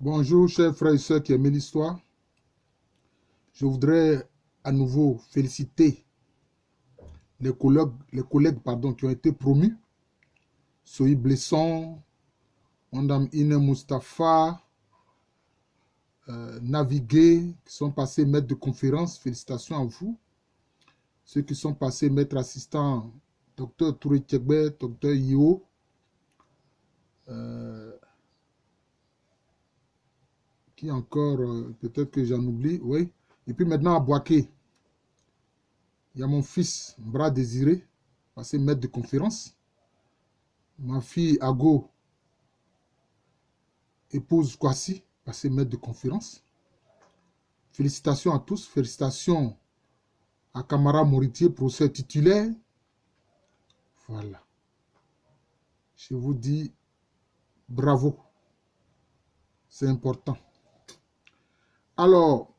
Bonjour, chers frères et sœurs qui aiment l'histoire. Je voudrais à nouveau féliciter les collègues qui ont été promus. Sohi Blesson, Madame Ine Mustafa, Navigué, qui sont passés maîtres de conférence. Félicitations à vous. Ceux qui sont passés maîtres assistants, Dr Touré Tchekbe, Dr Io. Qui encore, peut-être que j'en oublie, oui. Et puis maintenant à Boaké, il y a mon fils, Bras Désiré, passé maître de conférence. Ma fille Ago, épouse Kwasi, passé maître de conférence. Félicitations à tous, félicitations à Camara Moritier, professeur titulaire. Voilà. Je vous dis bravo. C'est important. Alors,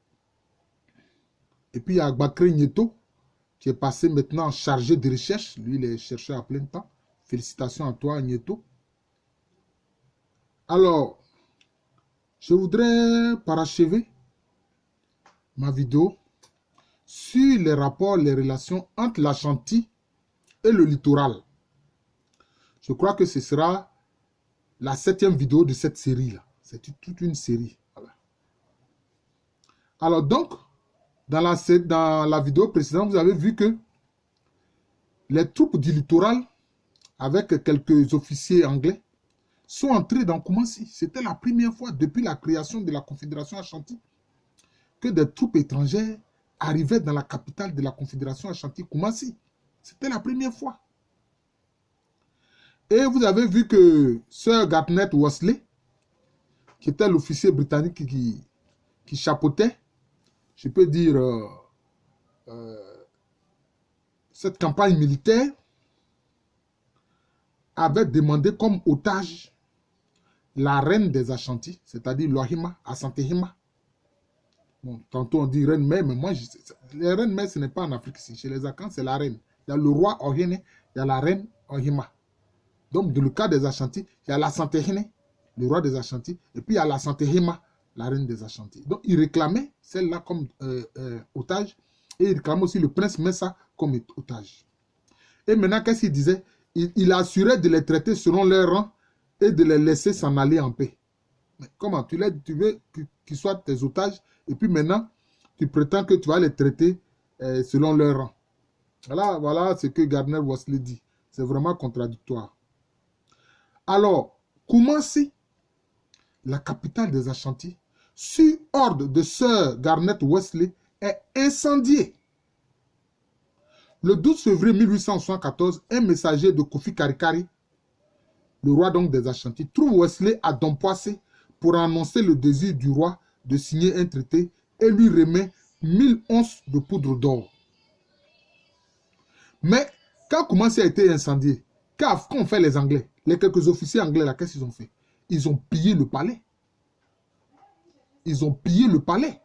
et puis il y a Bakri Nieto, qui est passé maintenant chargé de recherche. Lui, il est chercheur à plein temps. Félicitations à toi, Nieto. Alors, je voudrais parachever ma vidéo sur les rapports, les relations entre l'Ashanti et le littoral. Je crois que ce sera la 7e vidéo de cette série-là. C'est toute une série. Voilà. Alors donc, dans la vidéo précédente, vous avez vu que les troupes du littoral, avec quelques officiers anglais, sont entrés dans Koumassi. C'était la première fois depuis la création de la Confédération Ashanti que des troupes étrangères arrivaient dans la capitale de la Confédération Ashanti, Koumassi. C'était la première fois. Et vous avez vu que Sir Garnet Worsley, qui était l'officier britannique qui chapeautait, je peux dire, cette campagne militaire, avait demandé comme otage la reine des Ashanti, c'est-à-dire Lohima, Asantehima. Bon, tantôt on dit reine mère, mais moi, les reines mères, ce n'est pas en Afrique ici. Chez les Akans, c'est la reine. Il y a le roi Ohene, il y a la reine Ohima. Donc, dans le cas des Ashanti, il y a la Santehene, le roi des Ashanti, et puis il y a la Santehima, la reine des Ashanti. Donc, il réclamait celle-là comme otage, et il réclamait aussi le prince Messa comme otage. Et maintenant, qu'est-ce qu'il disait? Il assurait de les traiter selon leur rang et de les laisser s'en aller en paix. Mais comment? Tu veux qu'ils soient tes otages, et puis maintenant, tu prétends que tu vas les traiter selon leur rang. Voilà ce que Gardner Worsley dit. C'est vraiment contradictoire. Alors, Koumassi, la capitale des Ashanti, sur ordre de Sir Garnet Worsley, est incendiée. Le 12 février 1874, un messager de Kofi Karikari, le roi donc des Ashanti, trouve Worsley à Dompoissé pour annoncer le désir du roi de signer un traité et lui remet 1000 onces de poudre d'or. Mais quand Koumassi a été incendié, qu'ont fait les Anglais? Les quelques officiers anglais là, qu'est-ce qu'ils ont fait? Ils ont pillé le palais. Ils ont pillé le palais.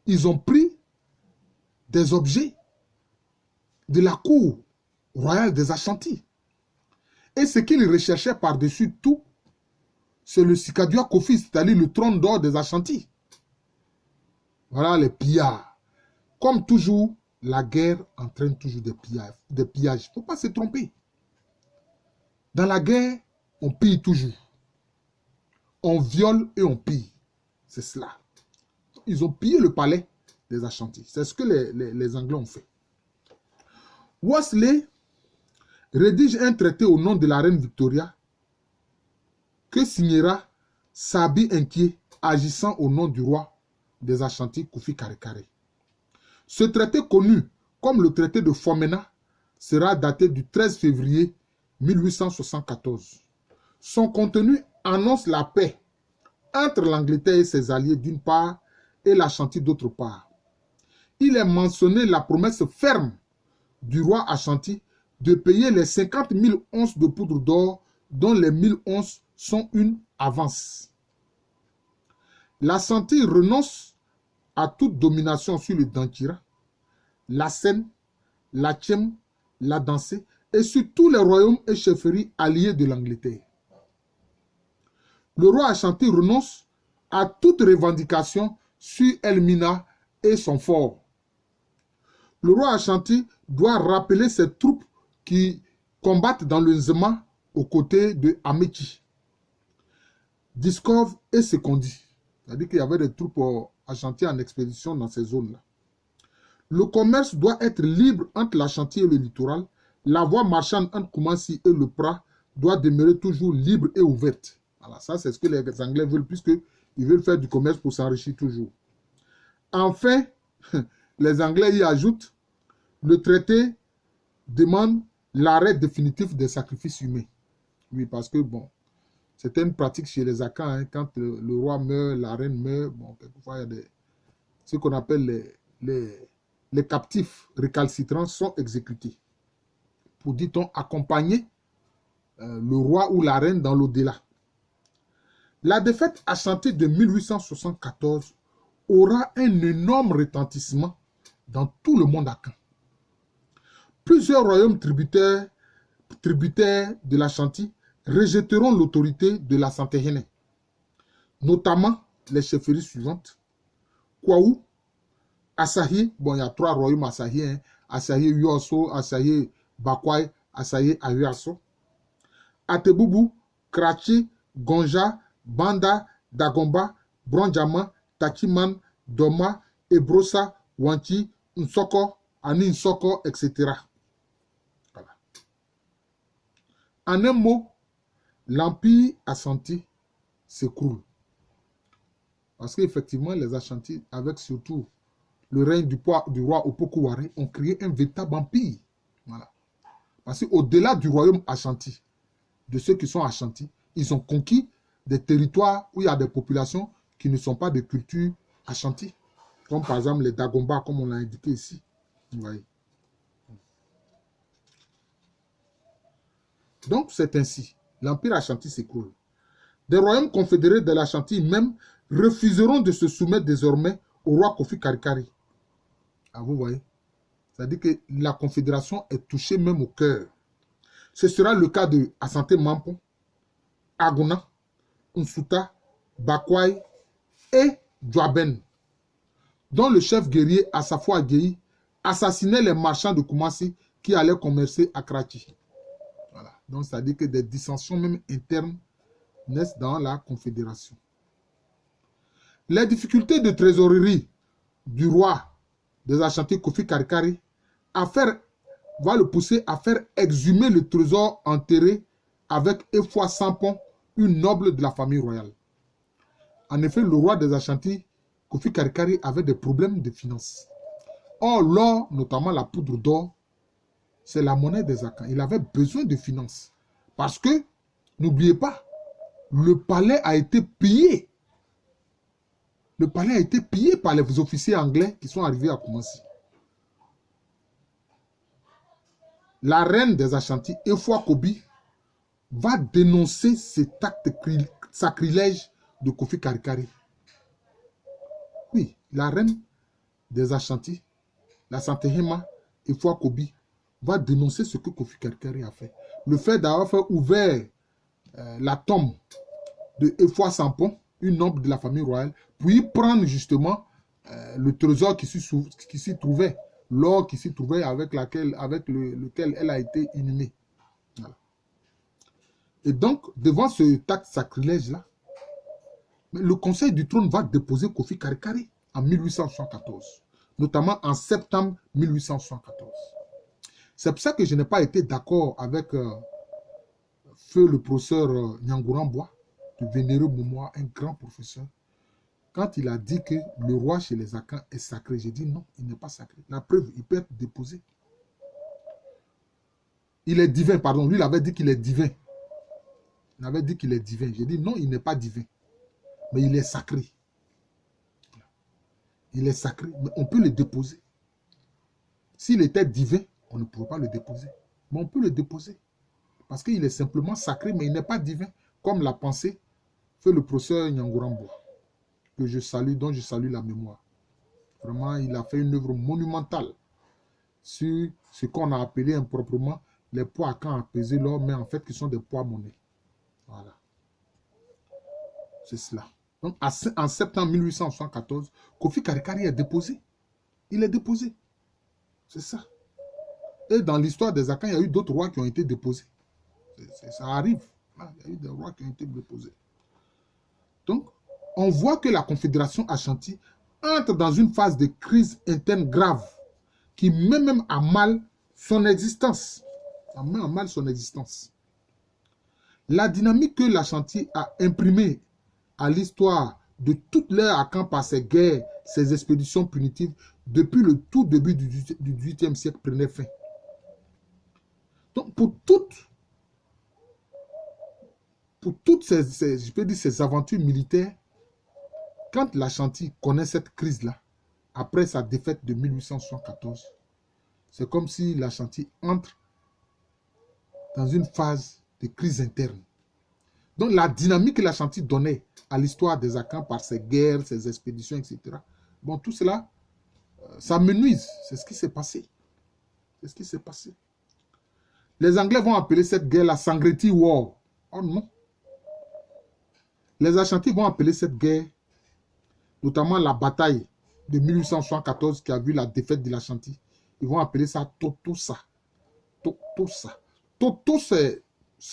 Ils ont pris des objets de la cour royale des Ashanti. Et ce qu'ils recherchaient par-dessus tout, c'est le Sikadua Kofi, c'est-à-dire le trône d'or des Ashanti. Voilà les pillards. Comme toujours, la guerre entraîne toujours des pillages. Il ne faut pas se tromper. Dans la guerre, on pille toujours. On viole et on pille. C'est cela. Ils ont pillé le palais des Ashanti. C'est ce que les Anglais ont fait. Worsley rédige un traité au nom de la reine Victoria que signera Sabi Inquiet agissant au nom du roi des Ashanti, Kofi Karikari. Ce traité connu comme le traité de Fomena sera daté du 13 février 1874. Son contenu annonce la paix entre l'Angleterre et ses alliés d'une part et l'Ashanti d'autre part. Il est mentionné la promesse ferme du roi Ashanti de payer les 50 000 onces de poudre d'or dont les 1000 onces sont une avance. L'Ashanti renonce à toute domination sur le Dankira, la Seine, la Tchem, la Dansé et sur tous les royaumes et chefferies alliés de l'Angleterre. le roi Ashanti renonce à toute revendication sur Elmina et son fort. Le roi Ashanti doit rappeler ses troupes qui combattent dans le Nzema aux côtés de Amechi, Diskov et Sekondi. C'est-à-dire qu'il y avait des troupes Ashanti en expédition dans ces zones-là. Le commerce doit être libre entre l'Ashanti et le littoral. La voie marchande entre Koumassi et le Pra doit demeurer toujours libre et ouverte. Voilà, ça c'est ce que les Anglais veulent, puisqu'ils veulent faire du commerce pour s'enrichir toujours. Enfin, les Anglais y ajoutent, le traité demande l'arrêt définitif des sacrifices humains. Oui, parce que bon, c'était une pratique chez les Akans, hein, quand le roi meurt, la reine meurt, bon, quelquefois il y a ce qu'on appelle les captifs récalcitrants sont exécutés. Pour, dit-on, accompagner le roi ou la reine dans l'au-delà. La défaite Ashanti de 1874 aura un énorme retentissement dans tout le monde akan. Plusieurs royaumes tributaires de l'Ashanti rejetteront l'autorité de la Santehene, notamment les chefferies suivantes: Kwaou, Asahi, bon, il y a 3 royaumes Asahi, hein, Asahi Yoso, Asahi Bakwai, Asahi Ayuaso, Ateboubou, Krachi, Gonja, Banda, Dagomba, Bronjama, Takiman, Doma, Ebrosa, Wanti, Nsoko, Ani Nsoko, etc. Voilà. En un mot, l'empire Ashanti s'écroule. Parce qu'effectivement, les Ashanti, avec surtout le règne du roi Opoku-Ware, ont créé un véritable empire. Voilà. Parce qu'au-delà du royaume Ashanti, de ceux qui sont Ashanti, ils ont conquis des territoires où il y a des populations qui ne sont pas de culture Ashanti. Comme par exemple les Dagomba, comme on l'a indiqué ici. Vous voyez. Donc c'est ainsi. L'empire Ashanti s'écroule. Des royaumes confédérés de l'Ashanti même refuseront de se soumettre désormais au roi Kofi Karikari. Ah, vous voyez. C'est-à-dire que la confédération est touchée même au cœur. Ce sera le cas de Asante Mampon, Agona, Nsuta, Bakwai et Dwaben, dont le chef guerrier Asafo Agueyi assassinait les marchands de Koumassi qui allaient commercer à Krachi. Voilà. Donc, c'est-à-dire que des dissensions même internes naissent dans la confédération. Les difficultés de trésorerie du roi des Ashanti Kofi Karikari va le pousser à faire exhumer le trésor enterré avec Efwa Sampon, une noble de la famille royale. En effet, le roi des Ashanti, Kofi Karikari, avait des problèmes de finances. Or, l'or, notamment la poudre d'or, c'est la monnaie des Akans. Il avait besoin de finances. Parce que, n'oubliez pas, le palais a été pillé. Le palais a été pillé par les officiers anglais qui sont arrivés à Koumassi. La reine des Ashanti, Efwa Kobi, va dénoncer cet acte sacrilège de Kofi Karikari. Oui, la reine des Ashanti, la Santehema, Efwa Kobi, va dénoncer ce que Kofi Karikari a fait. Le fait d'avoir fait ouvert la tombe de Efwa Sampon, une noble de la famille royale, puis prendre justement le trésor qui s'y trouvait, l'or qui s'y trouvait avec lequel elle a été inhumée. Voilà. Et donc, devant ce acte sacrilège-là, le Conseil du trône va déposer Kofi Karikari en 1874, notamment en septembre 1874. C'est pour ça que je n'ai pas été d'accord avec feu le professeur Nyangurambois, de vénéreux Moumoua, un grand professeur, quand il a dit que le roi chez les Akans est sacré. J'ai dit non, il n'est pas sacré. La preuve, il peut être déposé. Il est divin, pardon. Lui, il avait dit qu'il est divin. Il avait dit qu'il est divin. J'ai dit non, il n'est pas divin. Mais il est sacré. Il est sacré, mais on peut le déposer. S'il était divin, on ne pouvait pas le déposer. Mais on peut le déposer. Parce qu'il est simplement sacré, mais il n'est pas divin. Comme l'a pensé fait le professeur Nyanguramboua, que je salue, dont je salue la mémoire. Vraiment, il a fait une œuvre monumentale sur ce qu'on a appelé improprement les poids à quand à peser l'or, mais en fait qui sont des poids monnaie. Voilà. C'est cela. Donc, en septembre 1874, Kofi Karikari est déposé. Il est déposé. C'est ça. Et dans l'histoire des Akans, il y a eu d'autres rois qui ont été déposés. Ça arrive. Il y a eu des rois qui ont été déposés. Donc, on voit que la Confédération Ashanti entre dans une phase de crise interne grave qui met même à mal son existence. Ça met à mal son existence. La dynamique que l'Ashanti a imprimée à l'histoire de toute l'ère Akan par ses guerres, ses expéditions punitives, depuis le tout début du XVIIIe siècle prenait fin. Donc, pour toutes ces aventures militaires, quand l'Ashanti connaît cette crise-là, après sa défaite de 1874, c'est comme si l'Ashanti entre dans une phase de crise interne. Donc la dynamique que l'Ashanti donnait à l'histoire des Akans par ses guerres, ses expéditions, etc. Bon, tout cela, ça menuise. C'est ce qui s'est passé. C'est ce qui s'est passé. Les Anglais vont appeler cette guerre la Sangreti War. Oh non. Les Ashanti vont appeler cette guerre, notamment la bataille de 1874 qui a vu la défaite de l'Ashanti. Ils vont appeler ça Totosa. Totosa. Toto, c'est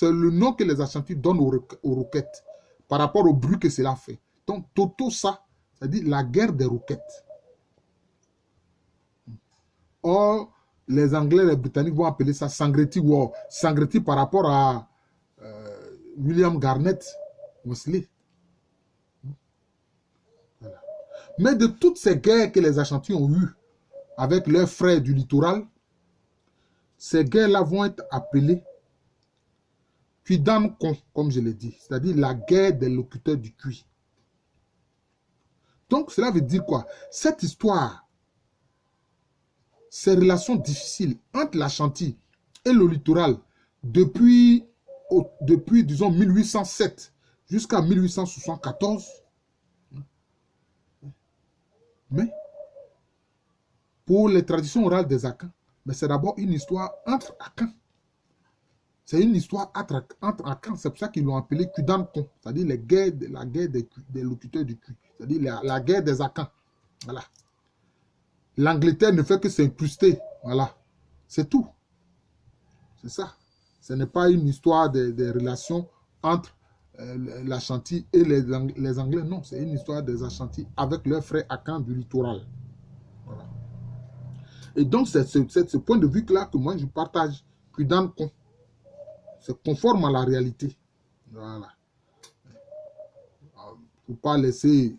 le nom que les Ashanti donnent aux roquettes par rapport au bruit que cela fait. Donc, Totosa, c'est-à-dire la guerre des roquettes. Or, les Anglais et les Britanniques vont appeler ça Sangreti War. Sangreti par rapport à William Garnett Wesley. Voilà. Mais de toutes ces guerres que les Ashanti ont eues avec leurs frères du littoral, ces guerres-là vont être appelées Cuidankon, comme je l'ai dit, c'est-à-dire la guerre des locuteurs du cuit. Donc, cela veut dire quoi? Cette histoire, ces relations difficiles entre l'Ashanti et le littoral depuis disons, 1807 jusqu'à 1874, mais pour les traditions orales des Akans, c'est d'abord une histoire entre Akans. C'est une histoire entre Akans. C'est pour ça qu'ils l'ont appelé Kudankon, c'est-à-dire la guerre des locuteurs du cuit, c'est-à-dire la guerre des Akans. Voilà. L'Angleterre ne fait que s'incruster. Voilà. C'est tout. C'est ça. Ce n'est pas une histoire des relations entre l'Ashanti et les Anglais. Non, c'est une histoire des Ashanti avec leurs frères Akans du littoral. Voilà. Et donc, c'est ce point de vue-là que moi, je partage. Kudankon. C'est conforme à la réalité. Voilà. Il ne faut pas laisser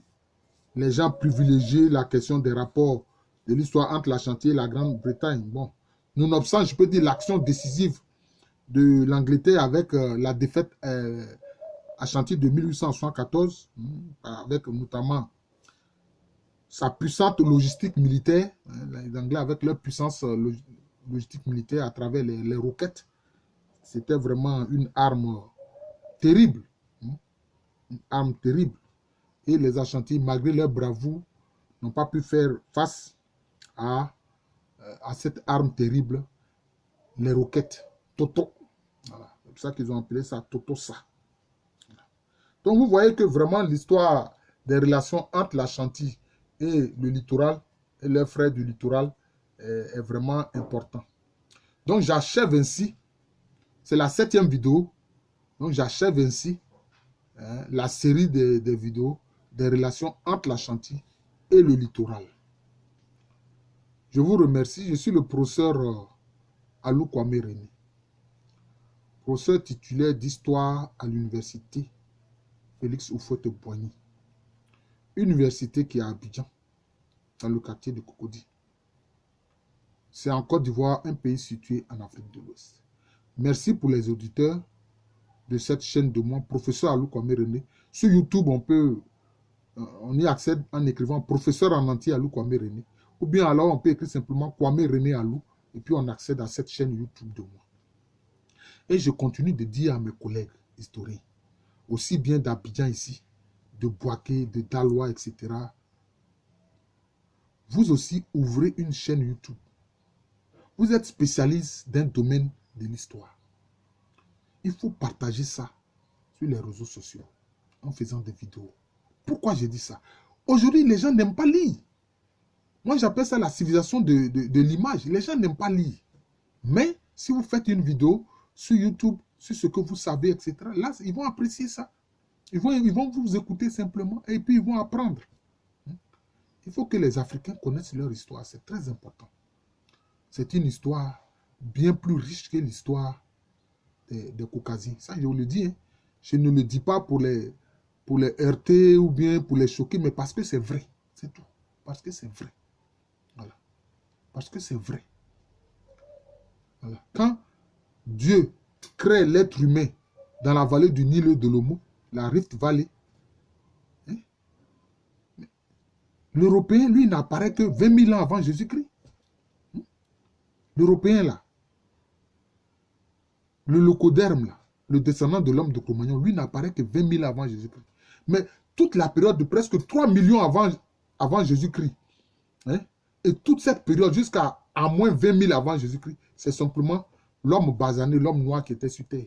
les gens privilégier la question des rapports de l'histoire entre l'Ashanti et la Grande-Bretagne. Bon, nonobstant, je peux dire l'action décisive de l'Angleterre avec la défaite Ashanti de 1874, avec notamment sa puissante logistique militaire, les Anglais avec leur puissance logistique militaire à travers les roquettes. C'était vraiment une arme terrible. Une arme terrible. Et les Ashanti, malgré leur bravoure, n'ont pas pu faire face à cette arme terrible, les roquettes. Toto. Voilà. C'est pour ça qu'ils ont appelé ça Totosa. Donc vous voyez que vraiment l'histoire des relations entre l'Ashanti et le littoral, et leurs frères du littoral, est vraiment important. Donc j'achève ainsi. C'est la 7e vidéo. Donc, j'achève ainsi la série des vidéos des relations entre l'Ashanti et le littoral. Je vous remercie. Je suis le professeur Alou Kwame René, professeur titulaire d'histoire à l'université Félix Houphouët-Boigny, université qui est à Abidjan, dans le quartier de Cocody. C'est en Côte d'Ivoire, un pays situé en Afrique de l'Ouest. Merci pour les auditeurs de cette chaîne de moi, professeur Alou Kwame René. Sur YouTube, on y accède en écrivant professeur en entier Alou Kwame René. Ou bien alors on peut écrire simplement Kwame René Alou et puis on accède à cette chaîne YouTube de moi. Et je continue de dire à mes collègues historiens, aussi bien d'Abidjan ici, de Bouaké, de Daloa, etc. Vous aussi ouvrez une chaîne YouTube. Vous êtes spécialiste d'un domaine de l'histoire. Il faut partager ça sur les réseaux sociaux. en faisant des vidéos. Pourquoi j'ai dit ça? Aujourd'hui, les gens n'aiment pas lire. Moi, j'appelle ça la civilisation de l'image. Les gens n'aiment pas lire. Mais si vous faites une vidéo sur YouTube, sur ce que vous savez, etc., là, ils vont apprécier ça. Ils vont vous écouter simplement et puis ils vont apprendre. Il faut que les Africains connaissent leur histoire. C'est très important. C'est une histoire bien plus riche que l'histoire des Caucasiens. Ça, je vous le dis. Hein. Je ne le dis pas pour les heurter ou bien pour les choquer, mais parce que c'est vrai. C'est tout. Parce que c'est vrai. Voilà. Parce que c'est vrai. Voilà. Quand Dieu crée l'être humain dans la vallée du Nil et de l'Omo, la Rift Valley, hein, l'Européen, lui, n'apparaît que 20 000 ans avant Jésus-Christ. Hein? L'Européen, là, le locoderme, là, le descendant de l'homme de Cro-Magnon, lui, n'apparaît que 20 000 ans avant Jésus-Christ. Mais toute la période de presque 3 millions avant Jésus-Christ, hein, et toute cette période jusqu'à moins 20 000 avant Jésus-Christ, c'est simplement l'homme basané, l'homme noir qui était sur Terre.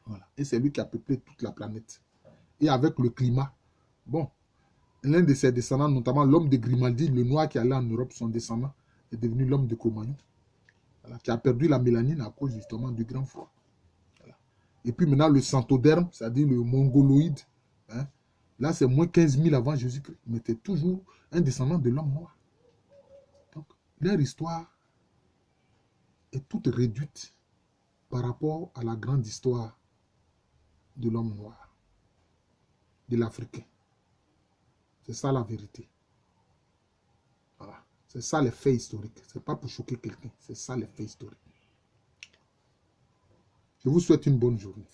Voilà. Et c'est lui qui a peuplé toute la planète. Et avec le climat, bon, l'un de ses descendants, notamment l'homme de Grimaldi, le noir qui allait en Europe, son descendant, est devenu l'homme de Cro-Magnon, voilà, qui a perdu la mélanine à cause justement du grand froid. Voilà. Et puis maintenant, le centoderme, c'est-à-dire le mongoloïde, hein, là, c'est moins 15 000 avant Jésus-Christ, mais c'est toujours un descendant de l'homme noir. Donc, leur histoire est toute réduite par rapport à la grande histoire de l'homme noir, de l'Africain. C'est ça la vérité. Voilà. C'est ça les faits historiques. Ce n'est pas pour choquer quelqu'un. C'est ça les faits historiques. Je vous souhaite une bonne journée.